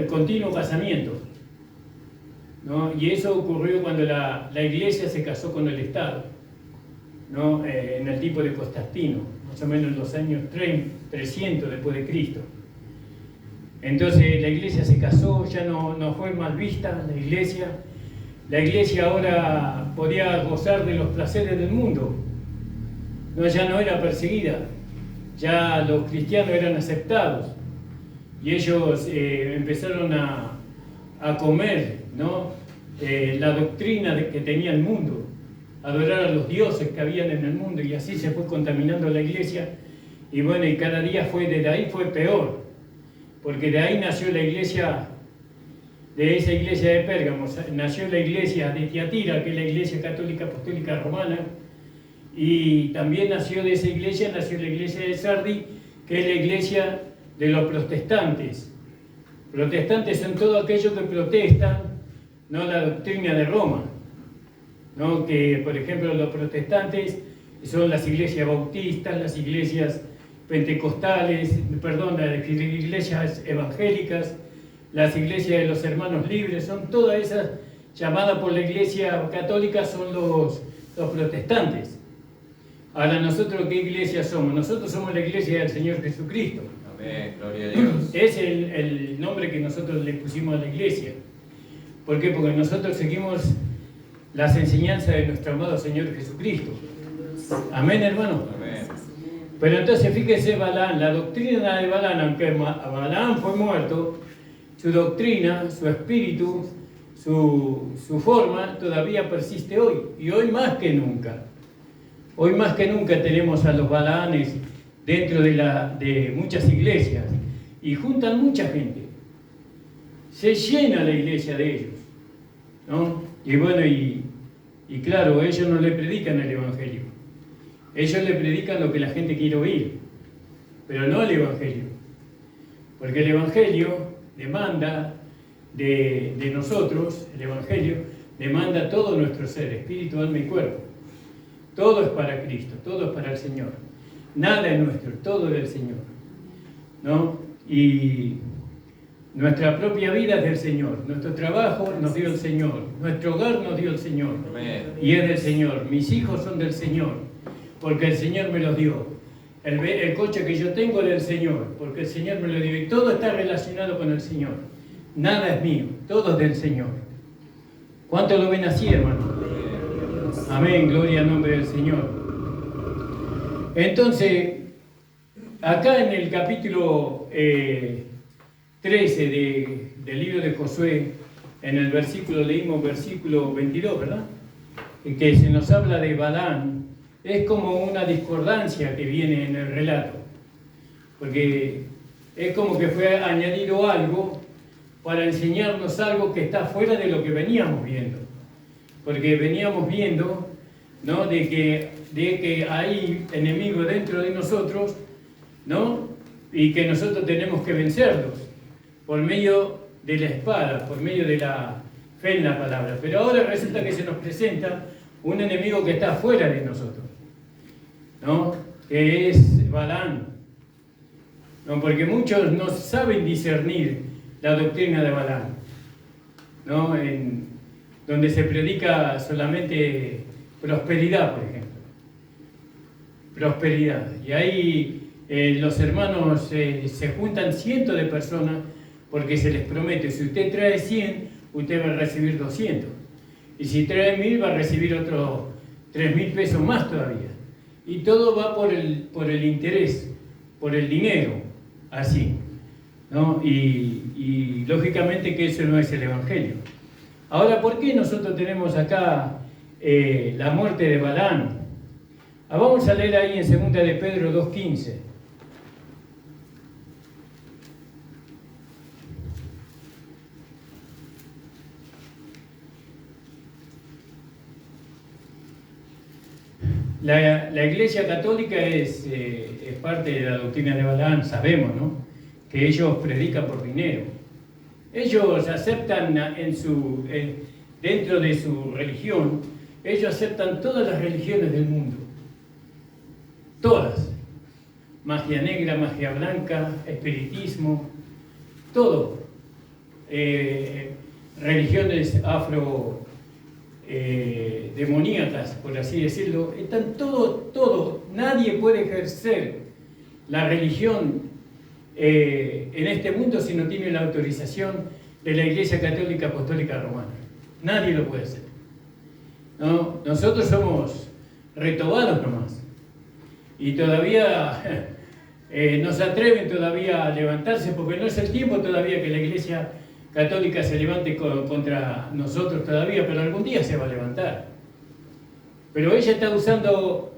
Speaker 1: continuo casamiento, ¿no? Y eso ocurrió cuando la iglesia se casó con el Estado, ¿no? En el tiempo de Constantino, más o menos en los años 300 después de Cristo. Entonces la iglesia se casó, ya no fue mal vista la iglesia. La iglesia ahora podía gozar de los placeres del mundo, ¿no? Ya no era perseguida, ya los cristianos eran aceptados y ellos empezaron a comer, ¿no? La doctrina que tenía el mundo, adorar a los dioses que habían en el mundo, y así se fue contaminando la iglesia. Y bueno, y cada día desde ahí fue peor, porque de ahí nació la iglesia. De esa iglesia de Pérgamo nació la iglesia de Tiatira, que es la iglesia católica apostólica romana, y también nació de esa iglesia la iglesia de Sardi, que es la iglesia de los protestantes. Protestantes son todos aquellos que protestan, no la doctrina de Roma, ¿no? Que por ejemplo los protestantes son las iglesias bautistas, las iglesias pentecostales, las iglesias evangélicas, las iglesias de los hermanos libres, son todas esas llamadas por la iglesia católica, son los protestantes. Ahora, ¿nosotros qué iglesia somos? Nosotros somos la iglesia del Señor Jesucristo.
Speaker 2: Amén, gloria a Dios.
Speaker 1: Es el nombre que nosotros le pusimos a la iglesia. ¿Por qué? Porque nosotros seguimos las enseñanzas de nuestro amado Señor Jesucristo. Amén, hermano.
Speaker 2: Amén.
Speaker 1: Pero entonces fíjese Balaam, la doctrina de Balaam, aunque Balaam fue muerto, su doctrina, su espíritu, su forma todavía persiste hoy, y hoy más que nunca. Hoy más que nunca tenemos a los Balaanes dentro de muchas iglesias, y juntan mucha gente. Se llena la iglesia de ellos, ¿no? Y bueno, y claro, ellos no le predican el Evangelio. Ellos le predican lo que la gente quiere oír, pero no el Evangelio. Porque el Evangelio demanda de nosotros, el Evangelio demanda todo nuestro ser, espíritu, alma y cuerpo. Todo es para Cristo, todo es para el Señor. Nada es nuestro, todo es del Señor, ¿no? Y nuestra propia vida es del Señor, nuestro trabajo nos dio el Señor, nuestro hogar nos dio el Señor.
Speaker 2: Amén.
Speaker 1: Y es del Señor. Mis hijos son del Señor, porque el Señor me los dio. El coche que yo tengo es del Señor, porque el Señor me lo dio. Y todo está relacionado con el Señor. Nada es mío, todo es del Señor. ¿Cuánto lo ven así, hermano? Amén, gloria al nombre del Señor. Entonces, acá en el capítulo 13 del libro de Josué, en el versículo, leímos versículo 22, ¿verdad? que se nos habla de Balaam es como una discordancia que viene en el relato, porque es como que fue añadido algo para enseñarnos algo que está fuera de lo que veníamos viendo, porque veníamos viendo, ¿no?, de que hay enemigos dentro de nosotros, ¿no?, y que nosotros tenemos que vencerlos por medio de la espada, por medio de la fe en la palabra. Pero ahora resulta que se nos presenta un enemigo que está fuera de nosotros, ¿no?, que es Balaam, ¿no?, porque muchos no saben discernir la doctrina de Balaam, ¿no?, donde se predica solamente prosperidad, por ejemplo. Prosperidad. Y ahí los hermanos se juntan cientos de personas porque se les promete, si usted trae 100, usted va a recibir 200. Y si trae 1000, va a recibir otros 3000 pesos más todavía. Y todo va por el interés, por el dinero, así, ¿no? Y lógicamente que eso no es el Evangelio. Ahora, ¿por qué nosotros tenemos acá la muerte de Balaam? Vamos a leer ahí en 2 de Pedro 2:15. La Iglesia Católica es parte de la doctrina de Balaam, sabemos, ¿no?, que ellos predican por dinero. Ellos aceptan dentro de su religión, ellos aceptan todas las religiones del mundo. Todas. Magia negra, magia blanca, espiritismo, todo. Religiones demoníacas, por así decirlo, están todo. Nadie puede ejercer la religión en este mundo si no tiene la autorización de la Iglesia Católica Apostólica Romana. Nadie lo puede hacer, ¿no? Nosotros somos retobados nomás y todavía no se atreven todavía a levantarse, porque no es el tiempo todavía que la Iglesia Católica se levante contra nosotros todavía, pero algún día se va a levantar. Pero ella está usando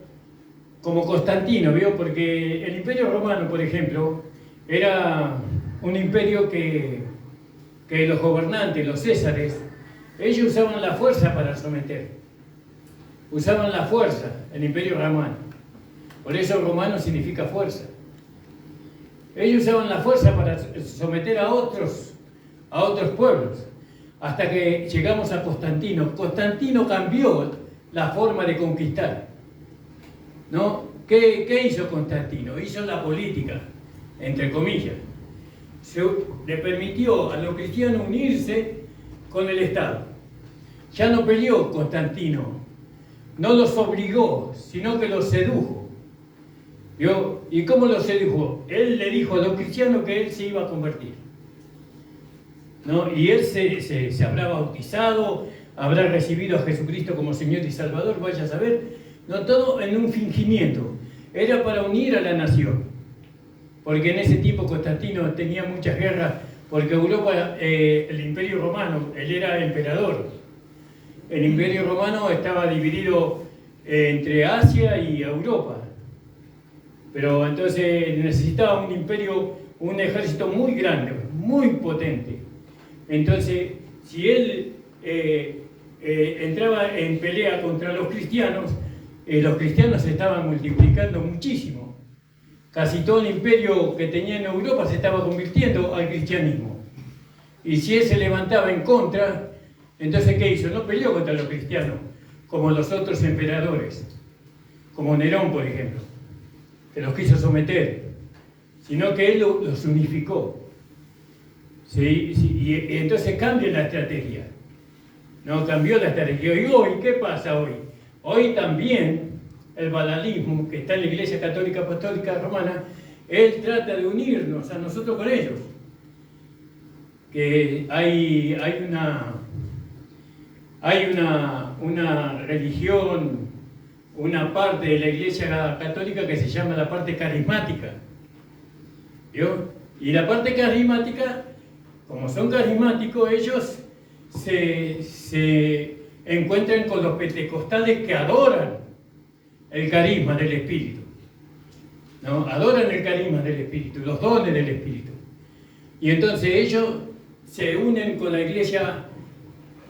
Speaker 1: como Constantino, ¿vio? Porque el Imperio Romano, por ejemplo, era un imperio que los gobernantes, los césares, ellos usaban la fuerza para someter. Usaban la fuerza, el Imperio Romano. Por eso romano significa fuerza. Ellos usaban la fuerza para someter a otros pueblos, hasta que llegamos a Constantino. Constantino cambió la forma de conquistar, ¿no? ¿Qué hizo Constantino? Hizo la política, entre comillas. Le permitió a los cristianos unirse con el Estado. Ya no peleó Constantino, no los obligó, sino que los sedujo. ¿Vio? ¿Y cómo los sedujo? Él le dijo a los cristianos que él se iba a convertir, ¿no? Y él se habrá bautizado, habrá recibido a Jesucristo como Señor y Salvador, vaya a saber, no, todo en un fingimiento. Era para unir a la nación, porque en ese tiempo Constantino tenía muchas guerras, porque Europa, el Imperio Romano, él era emperador. El Imperio Romano estaba dividido entre Asia y Europa, pero entonces necesitaba un imperio, un ejército muy grande, muy potente. Entonces, si él entraba en pelea contra los cristianos se estaban multiplicando muchísimo. Casi todo el imperio que tenía en Europa se estaba convirtiendo al cristianismo. Y si él se levantaba en contra, entonces ¿qué hizo? No peleó contra los cristianos, como los otros emperadores, como Nerón, por ejemplo, que los quiso someter, sino que él los unificó. ¿Sí? Y entonces cambia la estrategia. No cambió la estrategia. Y hoy, ¿qué pasa hoy? Hoy también el balaalismo, que está en la Iglesia Católica Apostólica Romana, él trata de unirnos a nosotros con ellos. Que hay una religión, una parte de la Iglesia Católica que se llama la parte carismática. ¿Vio? Y la parte carismática, como son carismáticos, ellos se encuentran con los pentecostales que adoran el carisma del Espíritu, ¿no? Adoran el carisma del Espíritu, los dones del Espíritu. Y entonces ellos se unen con la iglesia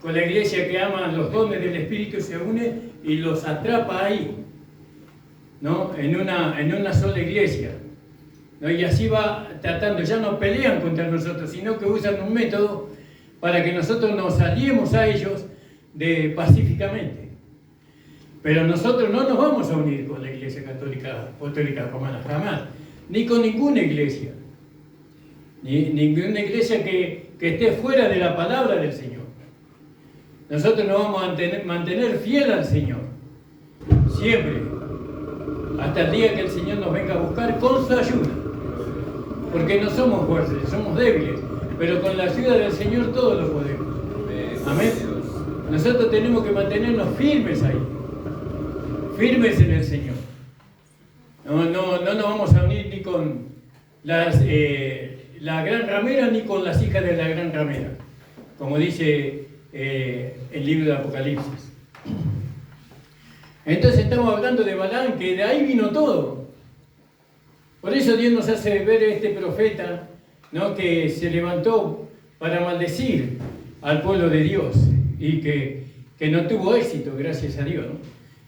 Speaker 1: que ama los dones del Espíritu, se une y los atrapa ahí, ¿no? En una sola iglesia, ¿no? Y así va tratando, ya no pelean contra nosotros, sino que usan un método para que nosotros nos aliemos a ellos pacíficamente. Pero nosotros no nos vamos a unir con la Iglesia Católica Apostólica Romana, jamás, ni con ninguna iglesia, ninguna iglesia que esté fuera de la palabra del Señor. Nosotros nos vamos a mantener fiel al Señor, siempre, hasta el día que el Señor nos venga a buscar con su ayuda, porque no somos fuertes, somos débiles, pero con la ayuda del Señor todo lo podemos. Amén. Nosotros tenemos que mantenernos firmes ahí, firmes en el Señor. No nos vamos a unir ni con la gran ramera ni con las hijas de la gran ramera, como dice el libro de Apocalipsis. Entonces estamos hablando de Balaam, que de ahí vino todo. Por eso Dios nos hace ver este profeta, ¿no? Que se levantó para maldecir al pueblo de Dios y que no tuvo éxito, gracias a Dios, ¿no?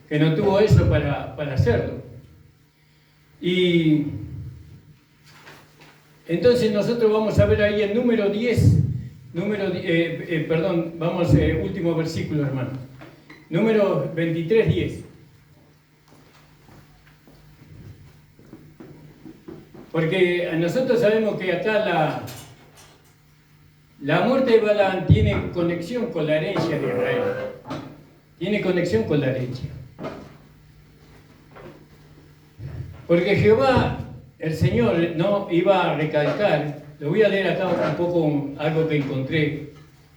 Speaker 1: Que no tuvo eso para hacerlo. Y entonces nosotros vamos a ver ahí el número 10, vamos último versículo, hermano. Número 23, 10. Porque nosotros sabemos que acá la muerte de Balaam tiene conexión con la herencia de Israel. Tiene conexión con la herencia. Porque Jehová, el Señor, no iba a recalcar, lo voy a leer acá un poco algo que encontré,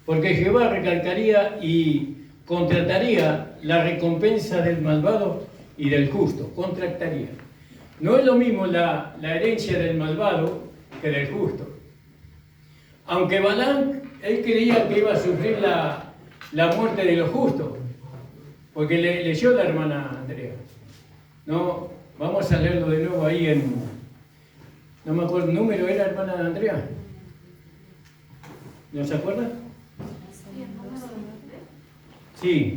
Speaker 1: porque Jehová recalcaría y contrataría la recompensa del malvado y del justo, contrataría. No es lo mismo la herencia del malvado que del justo. Aunque Balaam, él creía que iba a sufrir la muerte de los justos, porque leyó la hermana Andrea. No, vamos a leerlo de nuevo ahí no me acuerdo, ¿el número era hermana Andrea? ¿No se acuerda? Sí.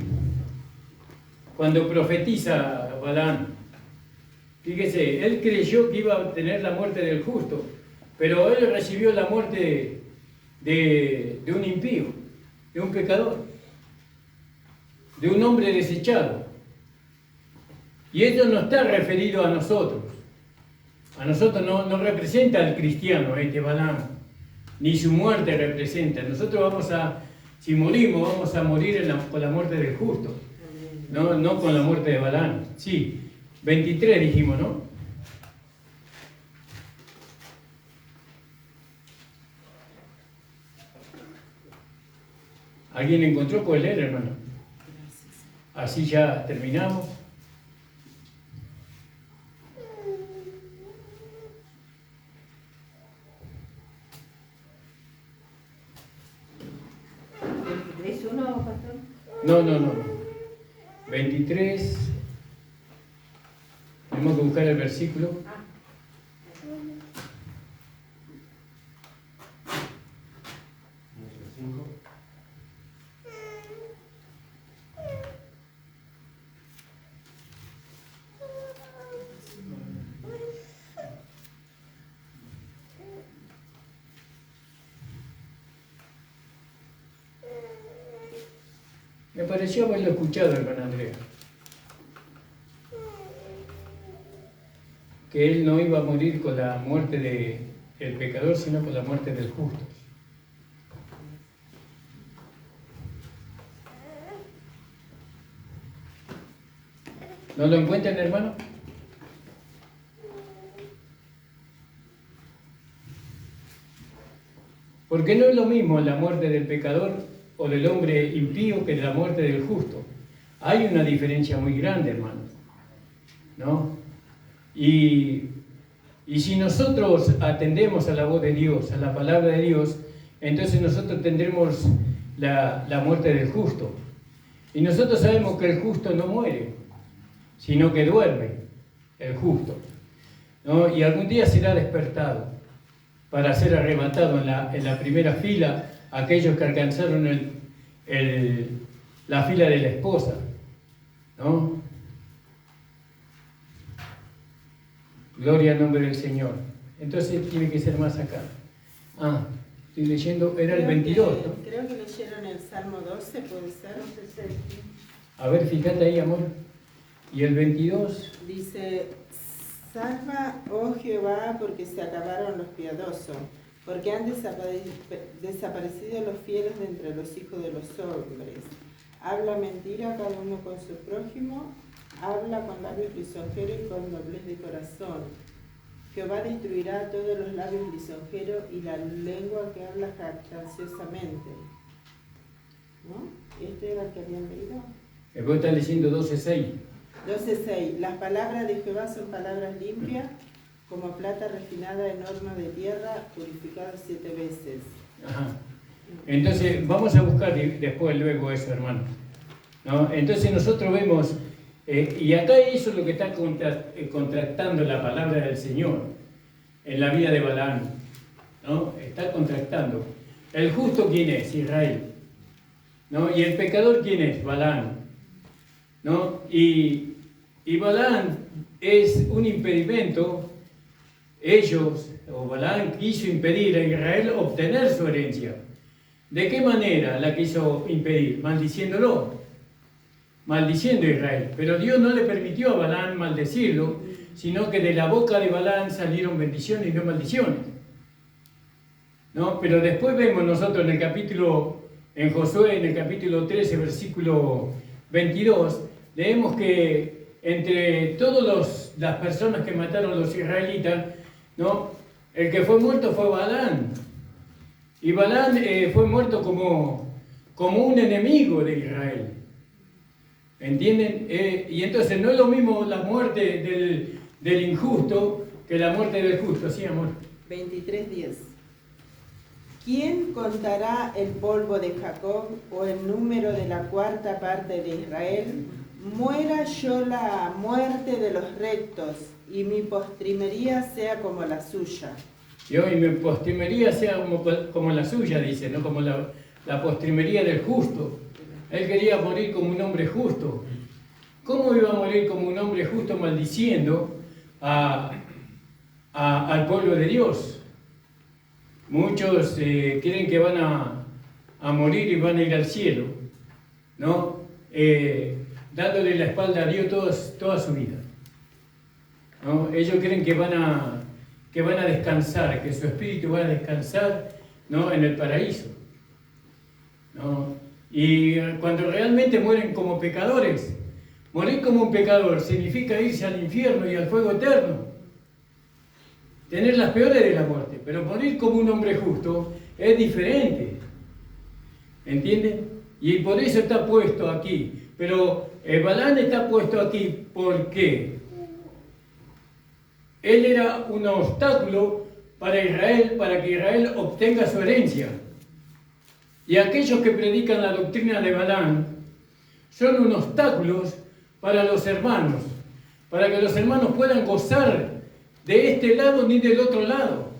Speaker 1: Cuando profetiza Balaam, fíjese, él creyó que iba a tener la muerte del justo, pero él recibió la muerte de un impío, de un pecador, de un hombre desechado. Y esto no está referido a nosotros. A nosotros no representa al cristiano, Balaam, ni su muerte representa. Nosotros si morimos, vamos a morir con la muerte del justo, no con la muerte de Balaam. Sí, 23 dijimos, ¿no? ¿Alguien encontró? Puede leer, hermano. Así ya terminamos. No. 23. Tenemos que buscar el versículo. Me pareció haberlo escuchado, hermana Andrea. Que él no iba a morir con la muerte del pecador, sino con la muerte del justo. ¿No lo encuentran, hermano? Porque no es lo mismo la muerte del pecador o del hombre impío que la muerte del justo. Hay una diferencia muy grande, hermano, ¿no? Y si nosotros atendemos a la voz de Dios, a la palabra de Dios, entonces nosotros tendremos la muerte del justo. Y nosotros sabemos que el justo no muere, sino que duerme, el justo, ¿no? Y algún día será despertado para ser arrebatado en la primera fila, aquellos que alcanzaron la fila de la esposa, ¿no? Gloria al nombre del Señor. Entonces tiene que ser más acá. Estoy leyendo, era el 22, ¿no?
Speaker 3: Creo que leyeron el Salmo 12, puede ser.
Speaker 1: A ver, fíjate ahí, amor. Y el 22.
Speaker 3: Dice, salva, oh Jehová, porque se acabaron los piadosos, porque han desaparecido los fieles de entre los hijos de los hombres. Habla mentira cada uno con su prójimo, habla con labios lisonjeros y con doblez de corazón. Jehová destruirá a todos los labios lisonjeros y la lengua que habla jactanciosamente. ¿No? ¿Este era el que habían leído?
Speaker 1: Vos estás leyendo 12:6.
Speaker 3: 12:6. Las palabras de Jehová son palabras limpias, como plata refinada en horno de tierra, purificada 7 veces.
Speaker 1: Ajá. Entonces, vamos a buscar después, luego eso, hermano, ¿no? Entonces nosotros vemos, y acá eso es lo que está contractando la palabra del Señor en la vida de Balaam, ¿no? Está contractando. El justo, ¿quién es? Israel, ¿no? Y el pecador, ¿quién es? Balaam, ¿no? Y Balaam es un impedimento. Balaam quiso impedir a Israel obtener su herencia. ¿De qué manera la quiso impedir? Maldiciéndolo, maldiciendo a Israel. Pero Dios no le permitió a Balaam maldecirlo, sino que de la boca de Balaam salieron bendiciones y no maldiciones, ¿no? Pero después vemos nosotros en Josué, en el capítulo 13, versículo 22, leemos que entre todas las personas que mataron a los israelitas, ¿no? El que fue muerto fue Balaam. Y Balaam fue muerto como un enemigo de Israel. ¿Entienden? Y entonces no es lo mismo la muerte del injusto que la muerte del justo. ¿Sí, amor?
Speaker 3: 23:10. ¿Quién contará el polvo de Jacob o el número de la cuarta parte de Israel? Muera yo la muerte de los rectos, y mi postrimería sea como la suya.
Speaker 1: Y mi postrimería sea como la suya, dice, ¿no? Como la postrimería del justo. Él quería morir como un hombre justo. ¿Cómo iba a morir como un hombre justo maldiciendo al pueblo de Dios? Muchos creen que van a morir y van a ir al cielo, ¿no? Dándole la espalda a Dios toda su vida, ¿no? Ellos creen que van a descansar, que su espíritu va a descansar, ¿no? En el paraíso, ¿no? Y cuando realmente mueren como pecadores, morir como un pecador significa irse al infierno y al fuego eterno, tener las peores de la muerte. Pero morir como un hombre justo es diferente, ¿entienden? Y por eso está puesto aquí. Pero Balaam está puesto aquí porque él era un obstáculo para Israel, para que Israel obtenga su herencia. Y aquellos que predican la doctrina de Balaam son un obstáculo para los hermanos, para que los hermanos puedan gozar de este lado ni del otro lado.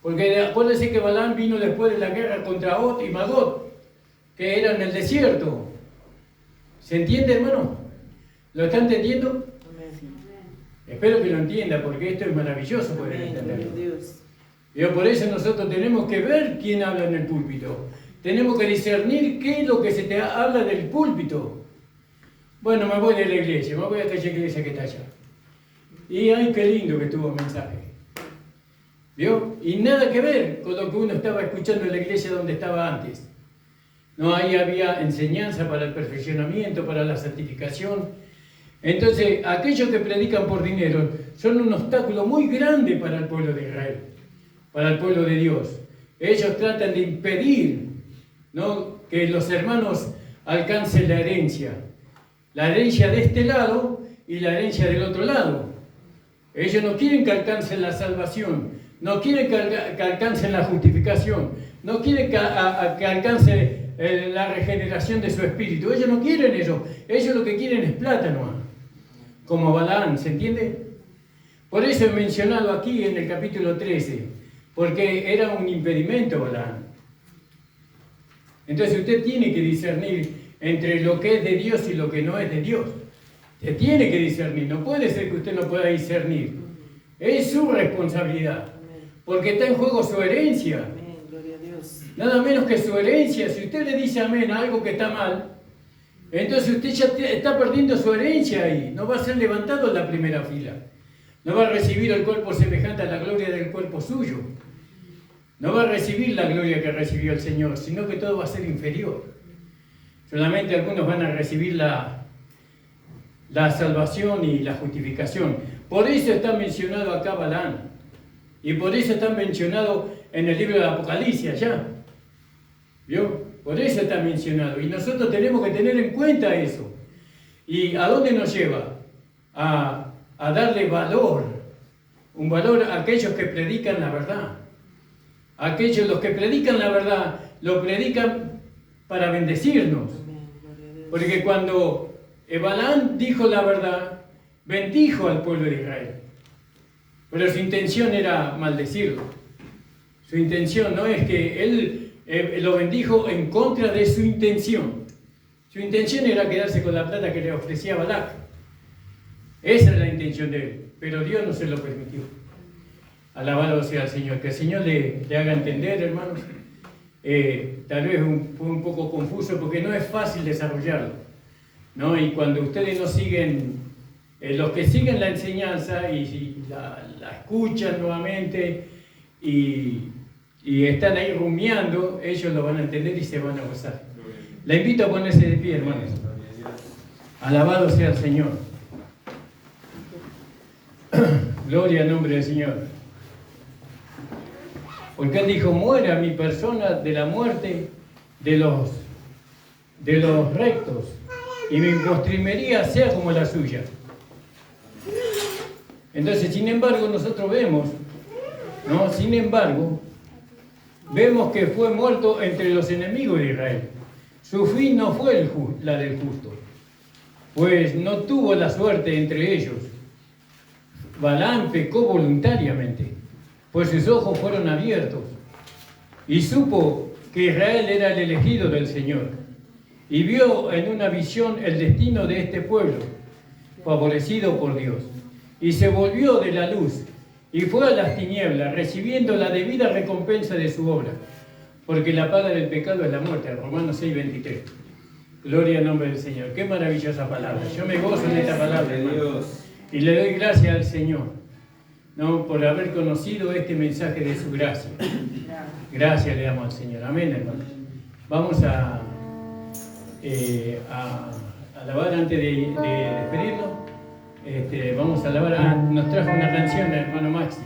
Speaker 1: Porque acuérdense que Balaam vino después de la guerra contra Og y Magog, que era en el desierto. ¿Se entiende, hermano? ¿Lo está entendiendo?
Speaker 3: Amén.
Speaker 1: Espero que lo entienda, porque esto es maravilloso poder entenderlo. Y por eso nosotros tenemos que ver quién habla en el púlpito. Tenemos que discernir qué es lo que se te habla del púlpito. Bueno, me voy de la iglesia, me voy a aquella iglesia que está allá. Y ay, qué lindo que estuvo el mensaje. ¿Vio? Y nada que ver con lo que uno estaba escuchando en la iglesia donde estaba antes. No, ahí había enseñanza para el perfeccionamiento, para la santificación. Entonces, aquellos que predican por dinero son un obstáculo muy grande para el pueblo de Israel, para el pueblo de Dios. Ellos tratan de impedir, ¿no?, que los hermanos alcancen la herencia de este lado y la herencia del otro lado. Ellos no quieren que alcancen la salvación, no quieren que alcancen la justificación, no quieren que alcance la regeneración de su espíritu. Ellos no quieren eso. Ellos lo que quieren es plata nomás. Como Balaam, ¿se entiende? Por eso he mencionado aquí en el capítulo 13, porque era un impedimento Balaam. Entonces usted tiene que discernir entre lo que es de Dios y lo que no es de Dios. Usted tiene que discernir, no puede ser que usted no pueda discernir. Es su responsabilidad, porque está en juego su herencia.
Speaker 3: Amén, gloria a Dios.
Speaker 1: Nada menos que su herencia. Si usted le dice amén a algo que está mal, entonces usted ya está perdiendo su herencia ahí. No va a ser levantado en la primera fila. No va a recibir el cuerpo semejante a la gloria del cuerpo suyo. No va a recibir la gloria que recibió el Señor, sino que todo va a ser inferior. Solamente algunos van a recibir la salvación y la justificación. Por eso está mencionado acá Balaam. Y por eso está mencionado en el libro de Apocalipsis allá. ¿Vio? Por eso está mencionado. Y nosotros tenemos que tener en cuenta eso. ¿Y a dónde nos lleva? A darle valor. Un valor a aquellos que predican la verdad. Aquellos, los que predican la verdad, lo predican para bendecirnos. Porque cuando Balaam dijo la verdad, bendijo al pueblo de Israel. Pero su intención era maldecirlo. Su intención no es que él lo bendijo en contra de su intención. Su intención era quedarse con la plata que le ofrecía Balac. Esa es la intención de él. Pero Dios no se lo permitió. Alabado sea el Señor. Que el Señor le haga entender, hermanos. Tal vez fue un poco confuso porque no es fácil desarrollarlo, ¿no? Y cuando ustedes no siguen, los que siguen la enseñanza y la escuchan nuevamente y están ahí rumiando, ellos lo van a entender y se van a gozar. La invito a ponerse de pie, hermanos. Alabado sea el Señor. Gloria al nombre del Señor. Porque Él dijo, muera mi persona de la muerte de los rectos, y mi postrimería sea como la suya. Entonces, sin embargo, nosotros vemos, ¿no? Sin embargo, vemos que fue muerto entre los enemigos de Israel. Su fin no fue la del justo, pues no tuvo la suerte entre ellos. Balaam pecó voluntariamente, pues sus ojos fueron abiertos y supo que Israel era el elegido del Señor y vio en una visión el destino de este pueblo, favorecido por Dios, y se volvió de la luz y fue a las tinieblas, recibiendo la debida recompensa de su obra, porque la paga del pecado es la muerte. Romanos 6:23. Gloria al nombre del Señor. Qué maravillosa palabra. Yo me gozo en esta palabra, hermano, y le doy gracias al Señor, ¿no? Por haber conocido este mensaje de su gracia. Gracias le damos al Señor. Amén, hermanos. Vamos a alabar antes de despedirnos. Vamos a alabar. Nos trajo una canción el hermano Maxi.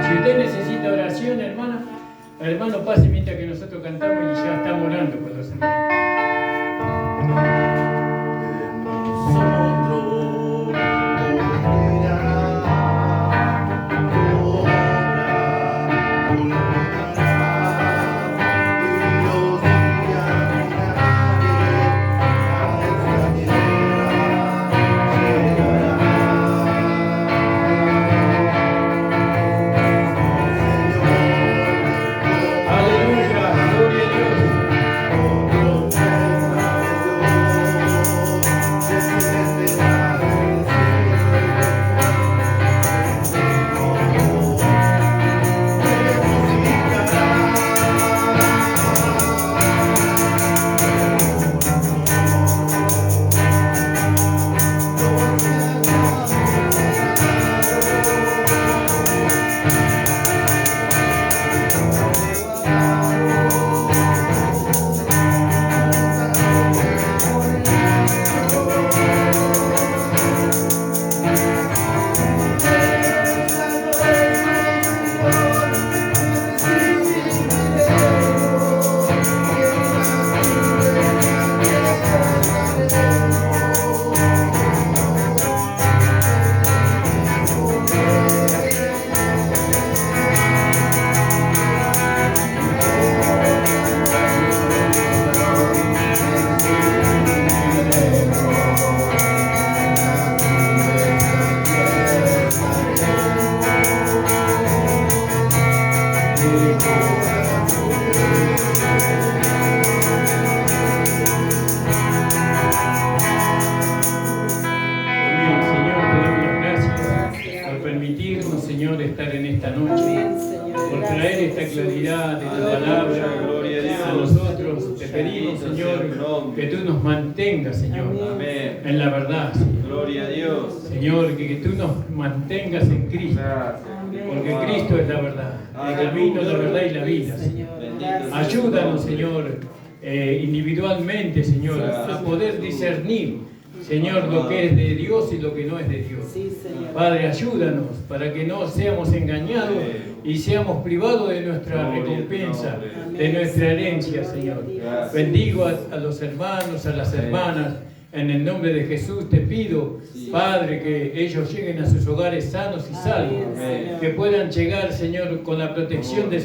Speaker 1: Si usted necesita oración, hermano, pase mientras que nosotros cantamos y ya estamos orando por los hermanos. Aleluya, gloria a Dios. Señor, estar en esta noche,
Speaker 3: Amén, Señor.
Speaker 1: por traer esta
Speaker 3: Gracias,
Speaker 1: claridad de tu
Speaker 3: Jesús.
Speaker 1: palabra
Speaker 2: Gloria a Dios.
Speaker 1: a nosotros. Te pedimos,
Speaker 2: Bendito sea
Speaker 1: Señor,
Speaker 2: tu nombre.
Speaker 1: que tú nos mantengas, Señor,
Speaker 2: Amén.
Speaker 1: en la verdad, Señor.
Speaker 2: Gloria a Dios.
Speaker 1: Señor, que tú nos mantengas en Cristo,
Speaker 2: Gracias.
Speaker 1: porque Cristo es la verdad, el camino, la verdad y la vida, Señor. Ayúdanos, Señor, individualmente, Señor, a poder discernir, Señor, lo que es de Dios y lo que no es de Dios.
Speaker 3: Sí, Señor.
Speaker 1: Padre, ayúdanos para que no seamos engañados y seamos privados de nuestra recompensa, de nuestra herencia, Señor. Bendigo a los hermanos, a las hermanas. En el nombre de Jesús te pido, Padre, que ellos lleguen a sus hogares sanos y salvos.
Speaker 3: Amén.
Speaker 1: Que puedan llegar, Señor, con la protección de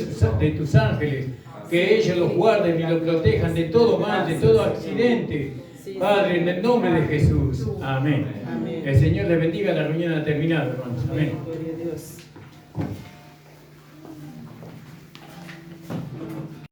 Speaker 1: tus ángeles. Que ellos los guarden y los protejan de todo mal, de todo accidente. Padre, en el nombre de Jesús. Amén.
Speaker 3: Amén.
Speaker 1: El Señor les bendiga. La reunión ha terminado, hermanos. Amén.
Speaker 3: Gloria a Dios.